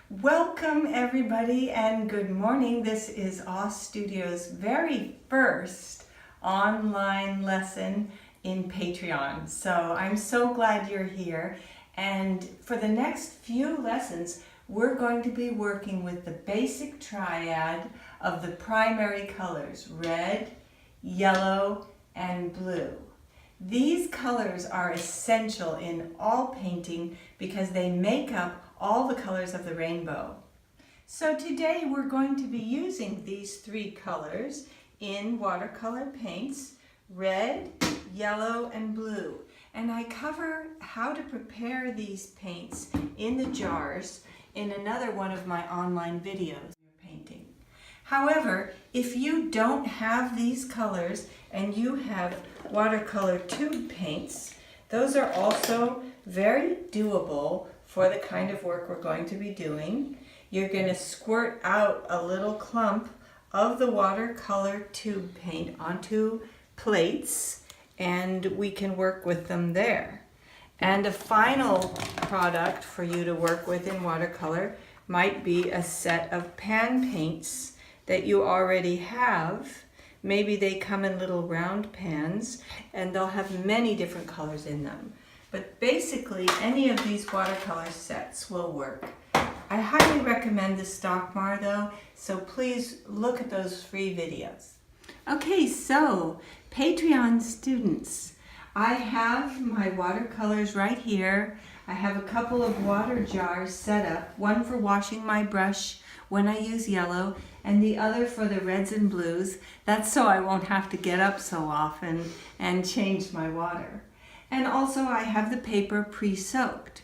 Welcome everybody and good morning. This is OS Studio's very first online lesson in Patreon. So I'm so glad you're here, and for the next few lessons we're going to be working with the basic triad of the primary colors, red, yellow, and blue. These colors are essential in all painting because they make up all the colors of the rainbow. So today we're going to be using these three colors in watercolor paints, red, yellow, and blue. And I cover how to prepare these paints in the jars in another one of my online videos. Painting. However, if you don't have these colors and you have watercolor tube paints, those are also very doable for the kind of work we're going to be doing. You're going to squirt out a little clump of the watercolor tube paint onto plates and we can work with them there. And a final product for you to work with in watercolor might be a set of pan paints that you already have. Maybe they come in little round pans and they'll have many different colors in them. But basically, any of these watercolor sets will work. I highly recommend the Stockmar though, so please look at those free videos. Okay, so Patreon students, I have my watercolors right here. I have a couple of water jars set up, one for washing my brush when I use yellow, and the other for the reds and blues. That's so I won't have to get up so often and change my water. And also I have the paper pre-soaked.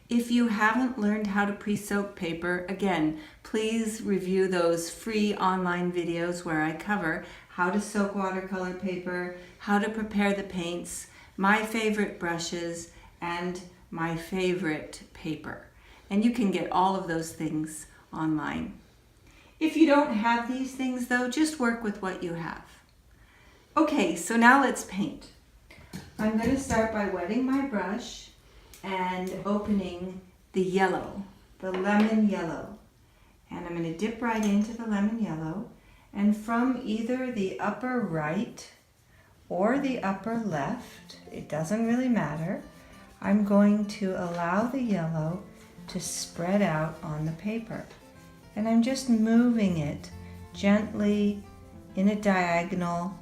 If you haven't learned how to pre-soak paper, again, please review those free online videos where I cover how to soak watercolor paper, how to prepare the paints, my favorite brushes, and my favorite paper. And you can get all of those things online. If you don't have these things though, just work with what you have. Okay, so now let's paint. I'm going to start by wetting my brush and opening the yellow, the lemon yellow. And I'm going to dip right into the lemon yellow, and from either the upper right or the upper left, it doesn't really matter, I'm going to allow the yellow to spread out on the paper. And I'm just moving it gently in a diagonal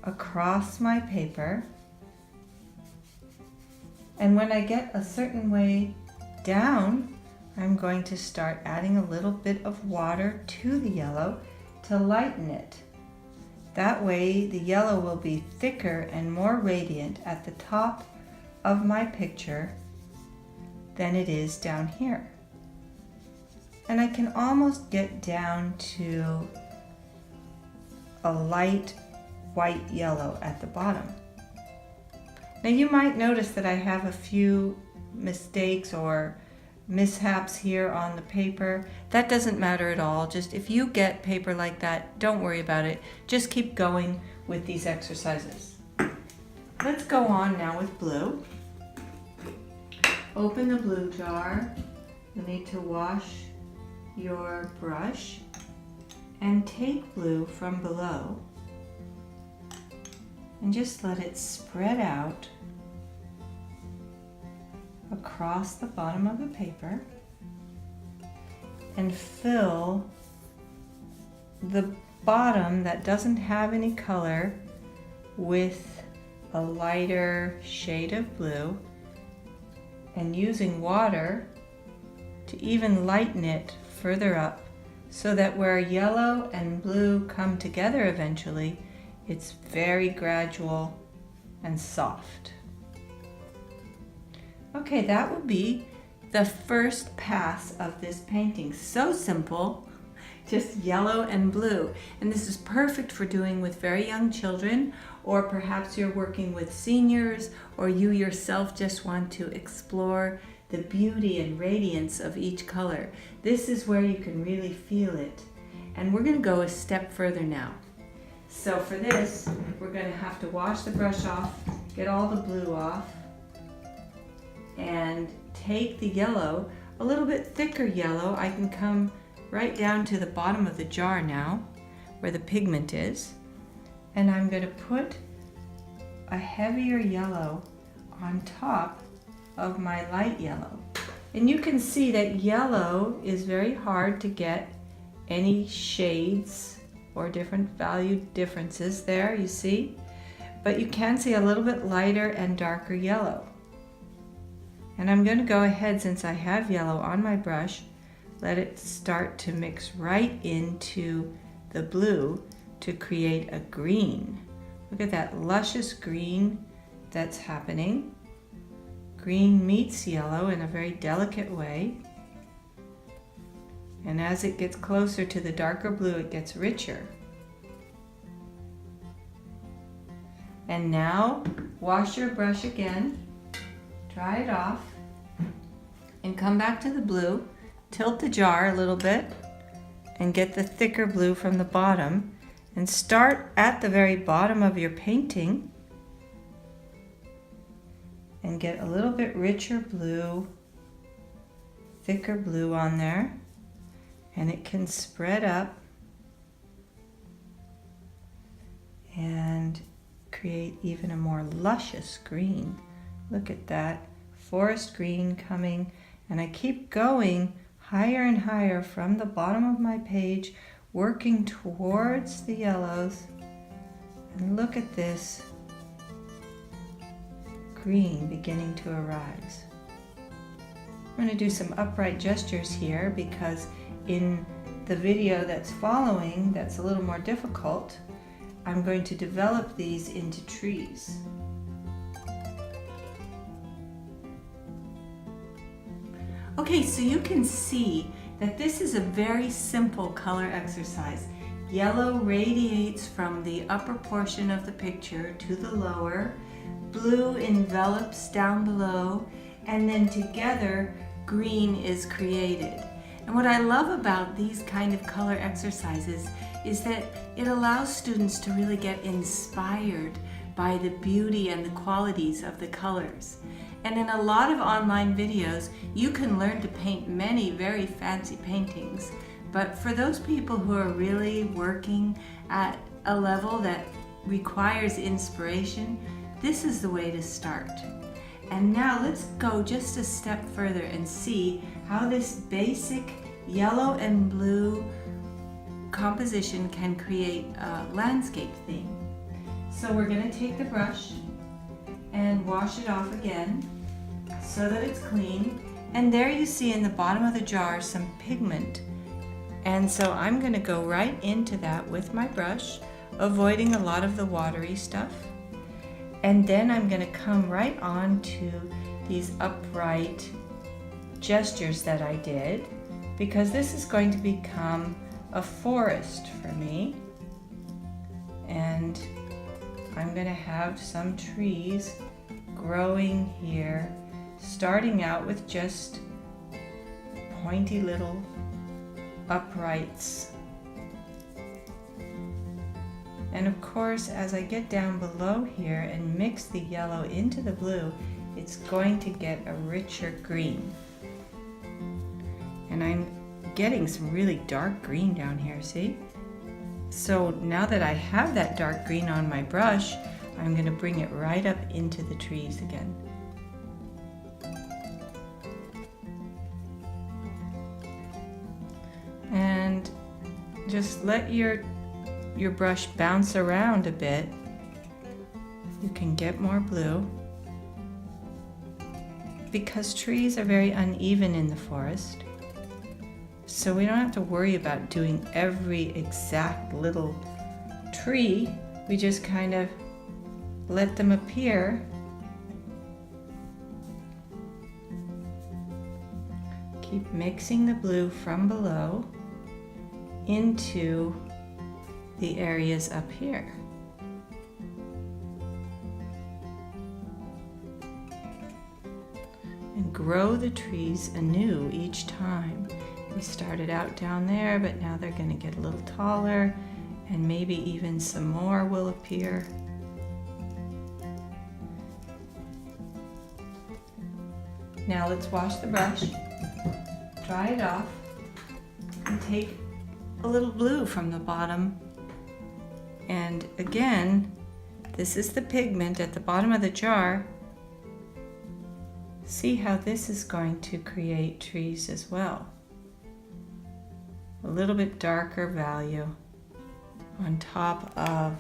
across my paper. And when I get a certain way down, I'm going to start adding a little bit of water to the yellow to lighten it. That way the yellow will be thicker and more radiant at the top of my picture than it is down here. And I can almost get down to a light white yellow at the bottom. Now you might notice that I have a few mistakes or mishaps here on the paper. That doesn't matter at all. Just if you get paper like that, don't worry about it. Just keep going with these exercises. Let's go on now with blue. Open the blue jar. You need to wash your brush and take blue from below and just let it spread out across the bottom of the paper and fill the bottom that doesn't have any color with a lighter shade of blue, and using water to even lighten it further up so that where yellow and blue come together eventually, it's very gradual and soft. Okay, that will be the first pass of this painting. So simple, just yellow and blue. And this is perfect for doing with very young children, or perhaps you're working with seniors, or you yourself just want to explore the beauty and radiance of each color. This is where you can really feel it. And we're going to go a step further now. So for this, we're going to have to wash the brush off, get all the blue off, and take the yellow. a little bit thicker yellow, I can come right down to the bottom of the jar now, where the pigment is. And I'm going to put a heavier yellow on top of my light yellow. And you can see that yellow is very hard to get any shades or different value differences there, you see? But you can see a little bit lighter and darker yellow. And I'm going to go ahead, since I have yellow on my brush, let it start to mix right into the blue to create a green. Look at that luscious green that's happening. Green meets yellow in a very delicate way. And as it gets closer to the darker blue, it gets richer. And now, wash your brush again, dry it off, and come back to the blue. Tilt the jar a little bit and get the thicker blue from the bottom, and start at the very bottom of your painting and get a little bit richer blue, thicker blue on there, and it can spread up and create even a more luscious green. Look at that forest green coming, and I keep going higher and higher from the bottom of my page, working towards the yellows. And look at this green beginning to arise. I'm going to do some upright gestures here because in the video that's following, that's a little more difficult, I'm going to develop these into trees. Okay, so you can see that this is a very simple color exercise. Yellow radiates from the upper portion of the picture to the lower, blue envelops down below, and then together green is created. And what I love about these kind of color exercises is that it allows students to really get inspired by the beauty and the qualities of the colors. And in a lot of online videos, you can learn to paint many very fancy paintings. But for those people who are really working at a level that requires inspiration, this is the way to start. And now let's go just a step further and see how this basic yellow and blue composition can create a landscape theme. So we're going to take the brush and wash it off again so that it's clean. And there you see in the bottom of the jar some pigment. And so I'm going to go right into that with my brush, avoiding a lot of the watery stuff. And then I'm going to come right on to these upright gestures that I did, because this is going to become a forest for me. And I'm going to have some trees growing here, starting out with just pointy little uprights. And of course, as I get down below here and mix the yellow into the blue, it's going to get a richer green. And I'm getting some really dark green down here, see? So now that I have that dark green on my brush, I'm going to bring it right up into the trees again. And just let your brush bounce around a bit. You can get more blue, because trees are very uneven in the forest. So we don't have to worry about doing every exact little tree. We just kind of let them appear. Keep mixing the blue from below into the areas up here. And grow the trees anew each time. We started out down there, but now they're going to get a little taller, and maybe even some more will appear. Now let's wash the brush dry it off, and take a little blue from the bottom. And again, this is the pigment at the bottom of the jar. See how this is going to create trees as well. A little bit darker value on top of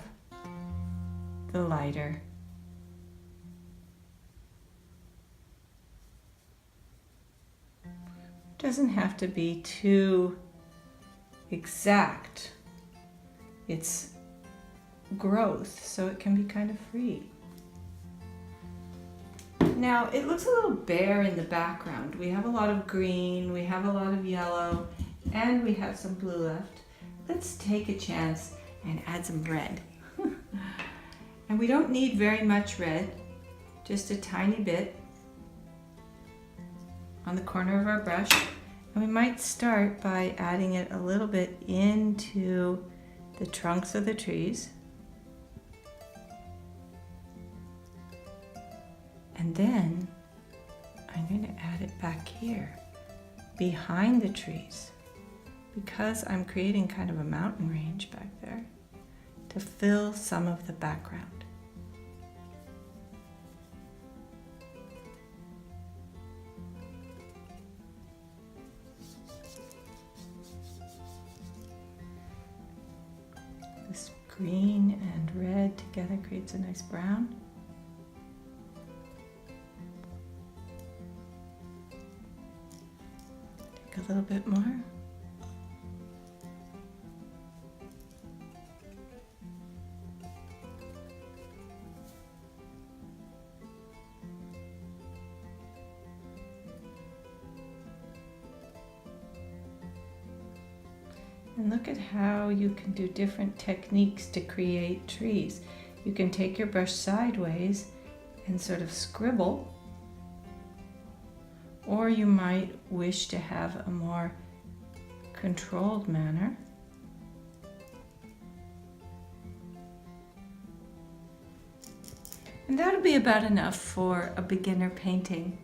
the lighter. Doesn't have to be too exact. It's growth, so it can be kind of free. Now, it looks a little bare in the background. We have a lot of green, we have a lot of yellow, and we have some blue left. Let's take a chance and add some red. And we don't need very much red, just a tiny bit on the corner of our brush. And we might start by adding it a little bit into the trunks of the trees. And then I'm going to add it back here, behind the trees, because I'm creating kind of a mountain range back there to fill some of the background. This green and red together creates a nice brown. Take a little bit more. And look at how you can do different techniques to create trees. You can take your brush sideways and sort of scribble, or you might wish to have a more controlled manner. And that'll be about enough for a beginner painting.